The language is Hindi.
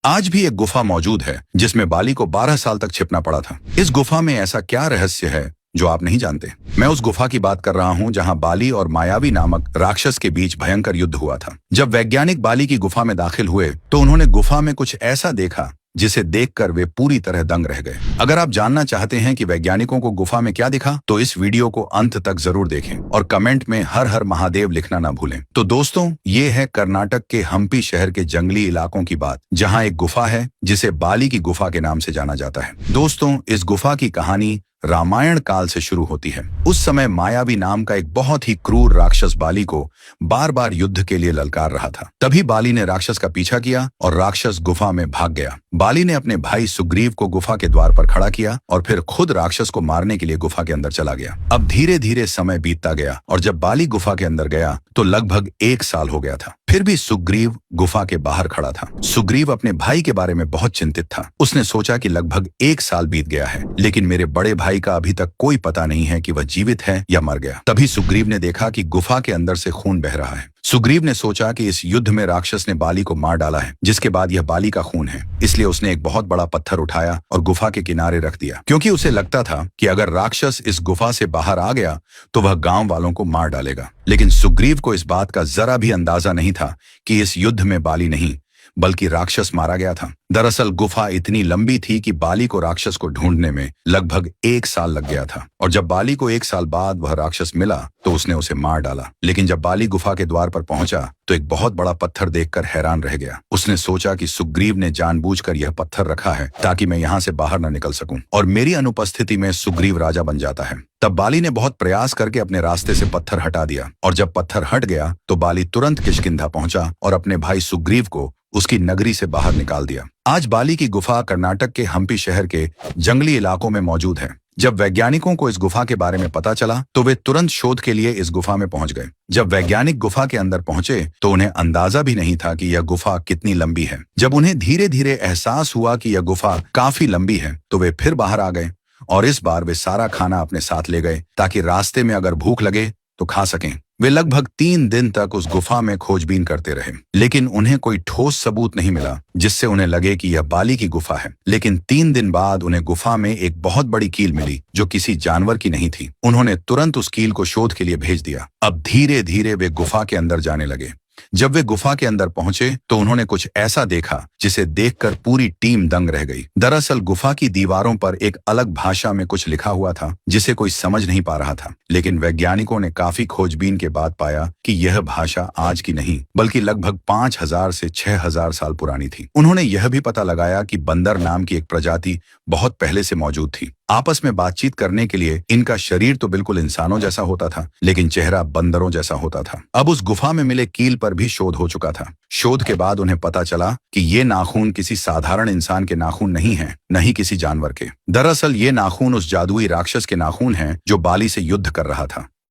आज भी एक गुफा मौजूद है जिसमें बाली को 12 साल तक छिपना पड़ा था। इस गुफा में ऐसा क्या रहस्य है जो आप नहीं जानते? मैं उस गुफा की बात कर रहा हूं जहां बाली और मायावी नामक राक्षस के बीच भयंकर युद्ध हुआ था। जब वैज्ञानिक बाली की गुफा में दाखिल हुए तो उन्होंने गुफा में कुछ ऐसा देखा जिसे देखकर वे पूरी तरह दंग रह गए। अगर आप जानना चाहते हैं कि वैज्ञानिकों को गुफा में क्या दिखा, तो इस वीडियो को अंत तक जरूर देखें और कमेंट में हर हर महादेव लिखना ना भूलें। तो दोस्तों, ये है कर्नाटक के हम्पी शहर के जंगली इलाकों की बात, जहां एक गुफा है जिसे बाली की गुफा के नाम से जाना जाता है। दोस्तों, इस गुफा की कहानी रामायण काल से शुरू होती है। उस समय मायावी नाम का एक बहुत ही क्रूर राक्षस बाली को बार बार युद्ध के लिए ललकार रहा था। तभी बाली ने राक्षस का पीछा किया और राक्षस गुफा में भाग गया। बाली ने अपने भाई सुग्रीव को गुफा के द्वार पर खड़ा किया और फिर खुद राक्षस को मारने के लिए गुफा के अंदर चला गया। अब धीरे धीरे समय बीतता गया और जब बाली गुफा के अंदर गया तो लगभग 1 साल हो गया था। फिर भी सुग्रीव गुफा के बाहर खड़ा था। सुग्रीव अपने भाई के बारे में बहुत चिंतित था। उसने सोचा कि लगभग 1 साल बीत गया है, लेकिन मेरे बड़े भाई का अभी तक कोई पता नहीं है कि वह जीवित है या मर गया। तभी सुग्रीव ने देखा कि गुफा के अंदर से खून बह रहा है। सुग्रीव ने सोचा कि इस युद्ध में राक्षस ने बाली को मार डाला है, जिसके बाद यह बाली का खून है। इसलिए उसने एक बहुत बड़ा पत्थर उठाया और गुफा के किनारे रख दिया, क्योंकि उसे लगता था कि अगर राक्षस इस गुफा से बाहर आ गया तो वह गांव वालों को मार डालेगा। लेकिन सुग्रीव को इस बात का जरा भी अंदाजा नहीं था कि इस युद्ध में बाली नहीं बल्कि राक्षस मारा गया था। दरअसल गुफा इतनी लंबी थी कि बाली को राक्षस को ढूंढने में लगभग 1 साल लग गया था, और जब बाली को 1 साल बाद वह राक्षस मिला तो उसने उसे मार डाला। लेकिन जब बाली गुफा के द्वार पर पहुंचा तो एक बहुत बड़ा पत्थर देखकर हैरान रह गया। उसने सोचा कि सुग्रीव ने जानबूझकर यह पत्थर रखा है ताकि मैं यहाँ से बाहर न निकल सकूं और मेरी अनुपस्थिति में सुग्रीव राजा बन जाता है। तब बाली ने बहुत प्रयास करके अपने रास्ते से पत्थर हटा दिया, और जब पत्थर हट गया तो बाली तुरंत किष्किंधा पहुंचा और अपने भाई सुग्रीव को उसकी नगरी से बाहर निकाल दिया। आज बाली की गुफा कर्नाटक के हम्पी शहर के जंगली इलाकों में मौजूद है। जब वैज्ञानिकों को इस गुफा के बारे में पता चला तो वे तुरंत शोध के लिए इस गुफा में पहुंच गए। जब वैज्ञानिक गुफा के अंदर पहुंचे तो उन्हें अंदाजा भी नहीं था कि यह गुफा कितनी लंबी है। जब उन्हें धीरे धीरे एहसास हुआ कि यह गुफा काफी लंबी है तो वे फिर बाहर आ गए, और इस बार वे सारा खाना अपने साथ ले गए ताकि रास्ते में अगर भूख लगे तो खा सकें। वे लगभग 3 दिन तक उस गुफा में खोजबीन करते रहे, लेकिन उन्हें कोई ठोस सबूत नहीं मिला जिससे उन्हें लगे कि यह बाली की गुफा है। लेकिन 3 दिन बाद उन्हें गुफा में एक बहुत बड़ी कील मिली जो किसी जानवर की नहीं थी। उन्होंने तुरंत उस कील को शोध के लिए भेज दिया। अब धीरे धीरे वे गुफा के अंदर जाने लगे। जब वे गुफा के अंदर पहुंचे तो उन्होंने कुछ ऐसा देखा जिसे देखकर पूरी टीम दंग रह गई। दरअसल गुफा की दीवारों पर एक अलग भाषा में कुछ लिखा हुआ था जिसे कोई समझ नहीं पा रहा था, लेकिन वैज्ञानिकों ने काफी खोजबीन के बाद पाया कि यह भाषा आज की नहीं बल्कि लगभग 5000 से 6000 साल पुरानी थी। उन्होंने यह भी पता लगाया कि बंदर नाम की एक प्रजाति बहुत पहले से मौजूद थी। आपस में बातचीत करने के लिए इनका शरीर तो बिल्कुल इंसानों जैसा होता था, लेकिन चेहरा बंदरों जैसा होता था। अब उस गुफा में मिले कील पर भी शोध हो चुका था। शोध के बाद उन्हें पता चला कि ये नाखून किसी साधारण इंसान के नाखून नहीं हैं, न ही किसी जानवर के। दरअसल ये नाखून उस जादुई राक्षस के नाखून हैं जो बाली से युद्ध कर रहा था।